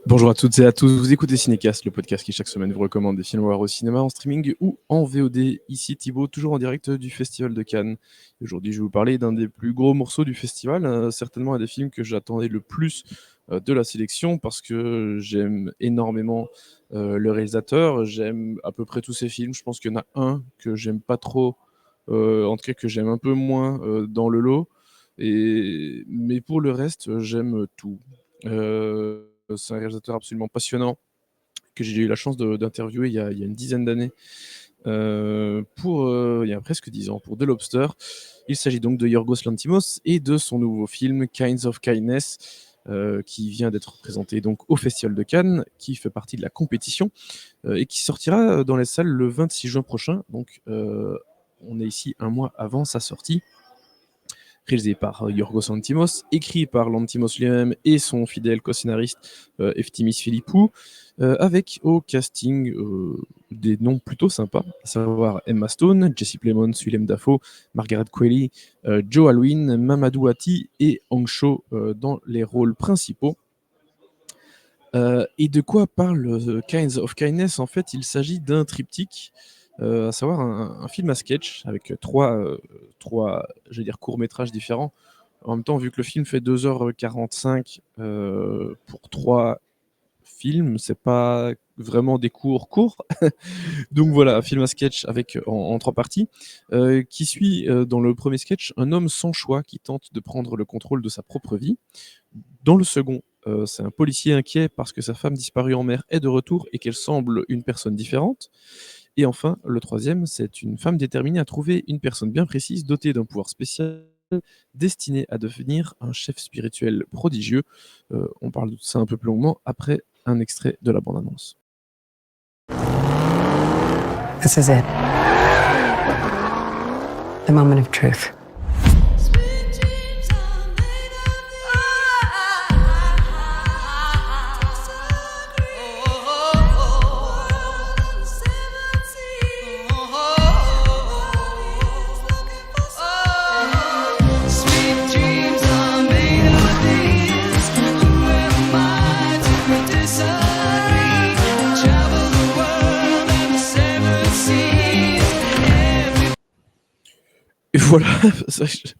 Bonjour à toutes et à tous, vous écoutez Cinécast, le podcast qui chaque semaine vous recommande des films à voir au cinéma, en streaming ou en VOD. Ici Thibaut, toujours en direct du Festival de Cannes. Aujourd'hui, je vais vous parler d'un des plus gros morceaux du festival, certainement un des films que j'attendais le plus de la sélection parce que j'aime énormément le réalisateur, j'aime à peu près tous ses films. Je pense qu'il y en a un que j'aime pas trop, en tout cas que j'aime un peu moins dans le lot. Mais pour le reste, j'aime tout. C'est un réalisateur absolument passionnant que j'ai eu la chance d'interviewer il y a une dizaine d'années, il y a presque 10 ans, pour The Lobster. Il s'agit donc de Yorgos Lanthimos et de son nouveau film Kinds of Kindness, qui vient d'être présenté donc au Festival de Cannes, qui fait partie de la compétition, et qui sortira dans les salles le 26 juin prochain. Donc, on est ici un mois avant sa sortie. Réalisé par Yorgos Lanthimos, écrit par Lanthimos lui-même et son fidèle co-scénariste Eftimis Philippou, avec au casting des noms plutôt sympas, à savoir Emma Stone, Jesse Plemons, Willem Dafoe, Margaret Qualley, Joe Alwyn, Mamadou Ati et Hong Cho dans les rôles principaux. Et de quoi parle Kinds of Kindness? En fait, il s'agit d'un triptyque, à savoir un film à sketch avec trois, je vais dire, courts-métrages différents. En même temps, vu que le film fait 2h45 pour 3 films, c'est pas vraiment des courts. Donc voilà, un film à sketch avec en 3 parties, qui suit dans le premier sketch un homme sans choix qui tente de prendre le contrôle de sa propre vie. Dans le second, c'est un policier inquiet parce que sa femme disparue en mer est de retour et qu'elle semble une personne différente. Et enfin, le troisième, c'est une femme déterminée à trouver une personne bien précise, dotée d'un pouvoir spécial, destiné à devenir un chef spirituel prodigieux. On parle de ça un peu plus longuement après un extrait de la bande-annonce. This is it. The moment of truth. Et voilà,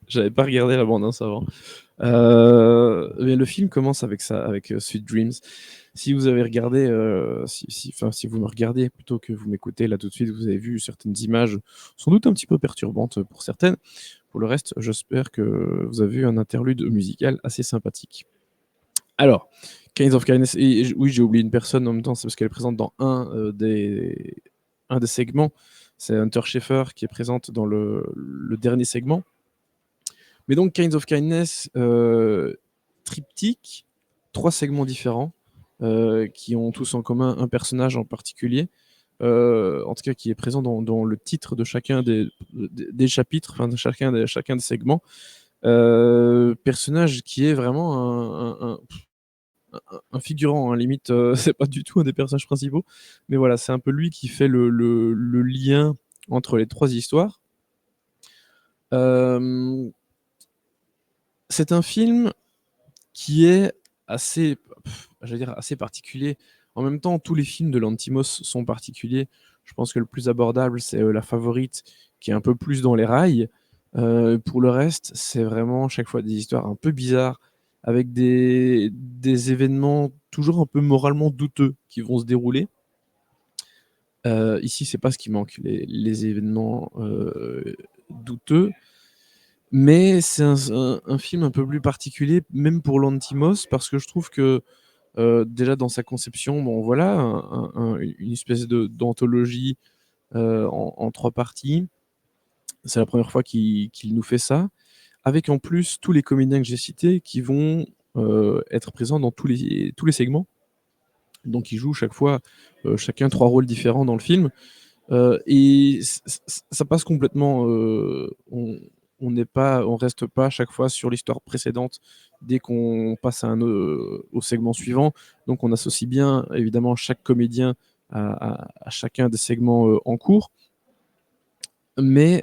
j'avais pas regardé la bande-annonce avant. Mais le film commence avec ça, avec Sweet Dreams. Si vous avez regardé, si vous me regardez plutôt que vous m'écoutez là tout de suite, vous avez vu certaines images, sans doute un petit peu perturbantes pour certaines. Pour le reste, j'espère que vous avez vu un interlude musical assez sympathique. Alors, Kinds of Kindness, et oui, j'ai oublié une personne en même temps, c'est parce qu'elle est présente dans un des segments. C'est Hunter Schaeffer qui est présente dans le dernier segment. Mais donc, Kinds of Kindness, triptyque, 3 segments différents, qui ont tous en commun un personnage en particulier, en tout cas qui est présent dans le titre de chacun des chapitres, enfin de chacun des segments. Personnage qui est vraiment un figurant, hein, limite, c'est pas du tout un des personnages principaux, mais voilà, c'est un peu lui qui fait le lien entre les 3 histoires. C'est un film qui est assez, j'allais dire assez particulier. En même temps, tous les films de Lanthimos sont particuliers. Je pense que le plus abordable, c'est La Favorite, qui est un peu plus dans les rails. Pour le reste, c'est vraiment chaque fois des histoires un peu bizarres, avec des événements toujours un peu moralement douteux qui vont se dérouler. Ici, c'est pas ce qui manque, les événements douteux. Mais c'est un film un peu plus particulier, même pour Lanthimos, parce que je trouve que déjà dans sa conception, bon voilà, une espèce d'anthologie en 3 parties. C'est la première fois qu'il nous fait ça, avec en plus tous les comédiens que j'ai cités qui vont être présents dans tous les segments. Donc ils jouent chaque fois, chacun 3 rôles différents dans le film. Et ça passe complètement, on reste pas à chaque fois sur l'histoire précédente dès qu'on passe au segment suivant. Donc on associe bien évidemment chaque comédien à chacun des segments en cours. Mais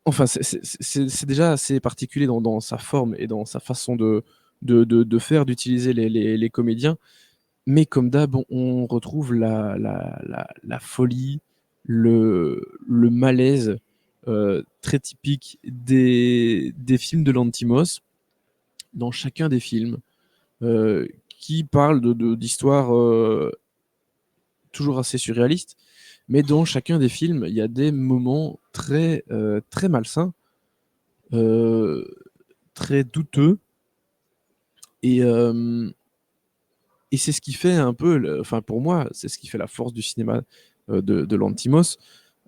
enfin, c'est déjà assez particulier dans sa forme et dans sa façon d'utiliser les comédiens. Mais comme d'hab, on retrouve la folie, le malaise très typique des films de Lanthimos dans chacun des films, qui parlent d'histoires toujours assez surréalistes, mais dans chacun des films, il y a des moments très malsains, euh, très douteux, et, euh, et c'est ce qui fait un peu, enfin pour moi, c'est ce qui fait la force du cinéma de Lanthimos,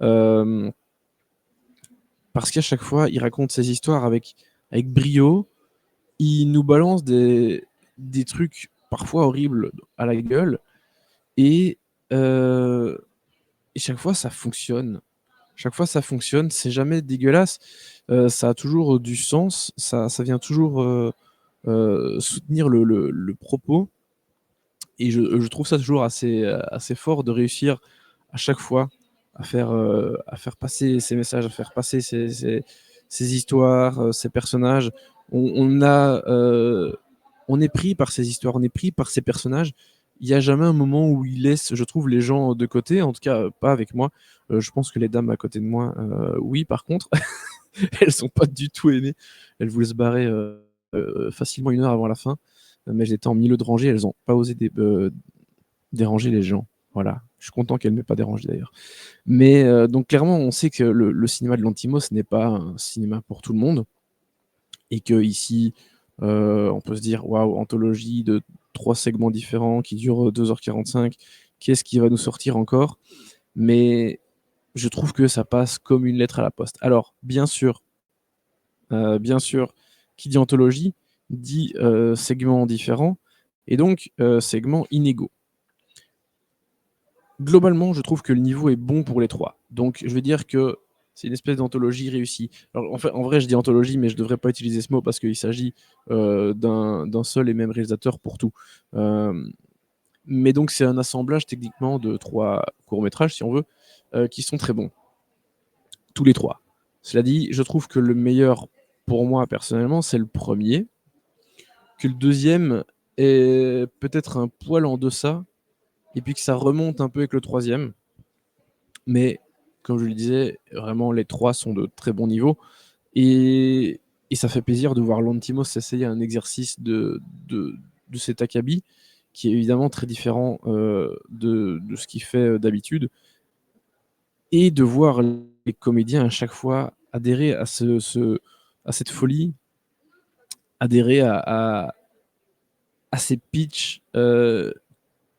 euh, parce qu'à chaque fois, il raconte ses histoires avec brio, il nous balance des trucs parfois horribles à la gueule, et, euh, et chaque fois ça fonctionne. Chaque fois ça fonctionne, c'est jamais dégueulasse, ça a toujours du sens, ça vient toujours soutenir le propos. Et je trouve ça toujours assez fort de réussir à chaque fois à faire passer ces messages, à faire passer ces histoires, ces personnages. On est pris par ces histoires, on est pris par ces personnages. Il n'y a jamais un moment où il laisse, je trouve, les gens de côté, en tout cas pas avec moi. Je pense que les dames à côté de moi, oui, par contre, elles sont pas du tout aimées. Elles voulaient se barrer facilement 1 heure avant la fin, mais j'étais en milieu de rangée, elles n'ont pas osé déranger les gens. Voilà. Je suis content qu'elle ne m'ait pas dérangé d'ailleurs. Mais donc clairement, on sait que le cinéma de Lanthimos n'est pas un cinéma pour tout le monde, et que ici, on peut se dire, waouh, anthologie de 3 segments différents qui durent 2h45, qu'est-ce qui va nous sortir encore? Mais je trouve que ça passe comme une lettre à la poste. Alors, bien sûr, qui dit anthologie dit segments différents, et donc segments inégaux. Globalement, je trouve que le niveau est bon pour les trois. Donc, je vais dire que c'est une espèce d'anthologie réussie. Alors, en vrai, je dis anthologie, mais je ne devrais pas utiliser ce mot parce qu'il s'agit d'un seul et même réalisateur pour tout. Euh, mais donc, c'est un assemblage techniquement de 3 courts-métrages, si on veut, qui sont très bons. Tous les 3. Cela dit, je trouve que le meilleur, pour moi, personnellement, c'est le premier. Que le deuxième est peut-être un poil en deçà, et puis que ça remonte un peu avec le troisième. Mais comme je le disais, vraiment les 3 sont de très bon niveau, et, et ça fait plaisir de voir Lanthimos s'essayer à un exercice de cet acabit qui est évidemment très différent de ce qu'il fait d'habitude, et de voir les comédiens à chaque fois adhérer à cette folie, adhérer à ces pitchs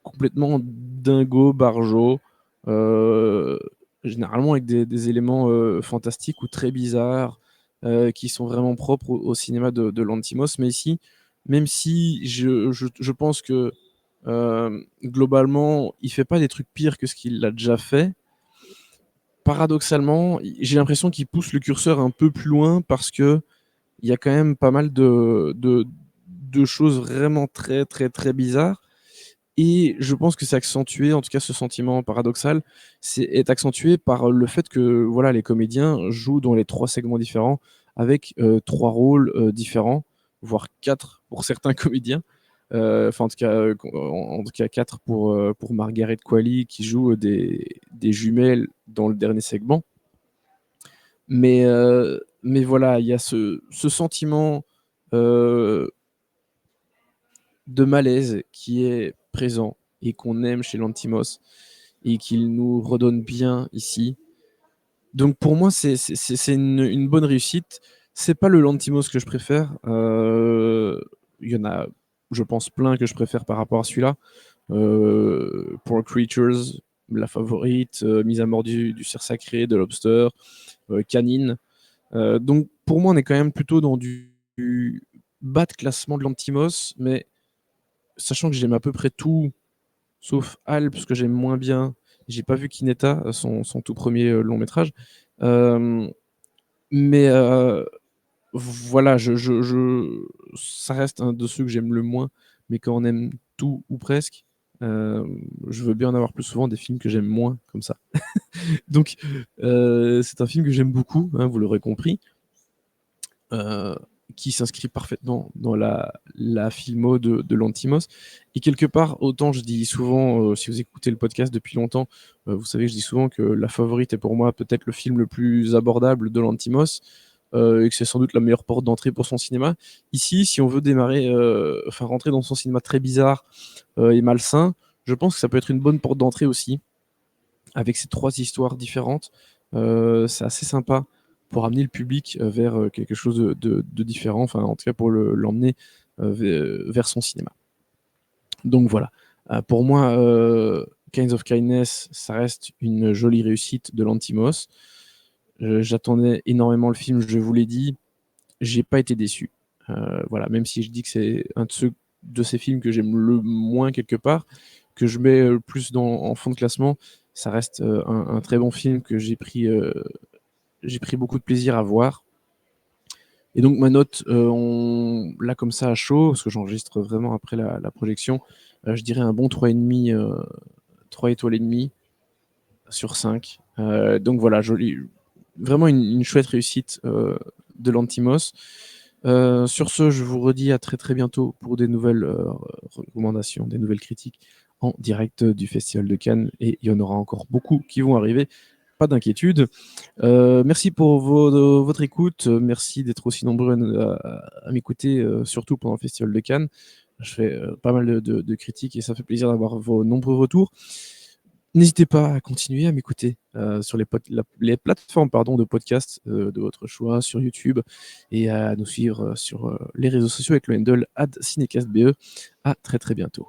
complètement dingo, barjo, euh, généralement avec des éléments fantastiques ou très bizarres, qui sont vraiment propres au cinéma de Lanthimos. Mais ici, même si je pense que globalement, il fait pas des trucs pires que ce qu'il a déjà fait, paradoxalement, j'ai l'impression qu'il pousse le curseur un peu plus loin, parce que il y a quand même pas mal de choses vraiment très très très bizarres. Et je pense que c'est accentué, en tout cas ce sentiment paradoxal, est accentué par le fait que voilà, les comédiens jouent dans les 3 segments différents, avec 3 rôles différents, voire 4 pour certains comédiens. Enfin, en tout cas 4 pour Margaret Qualley, qui joue des jumelles dans le dernier segment. Mais voilà, il y a ce sentiment euh, de malaise qui est présent et qu'on aime chez Lanthimos, et qu'il nous redonne bien ici. Donc pour moi, c'est une bonne réussite. C'est pas le Lanthimos que je préfère. Il y en a, je pense, plein que je préfère par rapport à celui-là. Pour Creatures, La Favorite, Mise à mort du cerf sacré, de Lobster, Canine. Donc pour moi, on est quand même plutôt dans du bas de classement de Lanthimos, mais sachant que j'aime à peu près tout, sauf Alps, que j'aime moins bien. J'ai pas vu Kineta, son tout premier long métrage. Euh, mais voilà, ça reste un de ceux que j'aime le moins. Mais quand on aime tout ou presque, euh, je veux bien en avoir plus souvent des films que j'aime moins comme ça. Donc, c'est un film que j'aime beaucoup, hein, vous l'aurez compris. Euh, qui s'inscrit parfaitement dans la filmo de Lanthimos. Et quelque part, autant je dis souvent, si vous écoutez le podcast depuis longtemps, vous savez que je dis souvent que La Favorite est pour moi peut-être le film le plus abordable de Lanthimos, et que c'est sans doute la meilleure porte d'entrée pour son cinéma. Ici, si on veut démarrer, rentrer dans son cinéma très bizarre et malsain, je pense que ça peut être une bonne porte d'entrée aussi, avec ces 3 histoires différentes. C'est assez sympa pour amener le public vers quelque chose de différent, enfin en tout cas pour l'emmener vers son cinéma. Donc voilà. Pour moi, Kinds of Kindness, ça reste une jolie réussite de Lanthimos. J'attendais énormément le film, je vous l'ai dit, j'ai pas été déçu. Voilà, même si je dis que c'est un de ces films que j'aime le moins quelque part, que je mets plus en fond de classement, ça reste un très bon film que j'ai pris beaucoup de plaisir à voir. Et donc ma note, là comme ça à chaud, parce que j'enregistre vraiment après la projection, je dirais un bon 3,5, 3 étoiles et demie sur 5. Donc voilà, vraiment une chouette réussite de Lanthimos. Sur ce, je vous redis à très très bientôt pour des nouvelles recommandations, des nouvelles critiques en direct du Festival de Cannes, et il y en aura encore beaucoup qui vont arriver, pas d'inquiétude. Merci pour votre écoute, merci d'être aussi nombreux à m'écouter, surtout pendant le Festival de Cannes. Je fais pas mal de critiques et ça fait plaisir d'avoir vos nombreux retours. N'hésitez pas à continuer à m'écouter sur les plateformes de podcast de votre choix, sur YouTube, et à nous suivre sur les réseaux sociaux avec le handle @cinecastbe. À très très bientôt.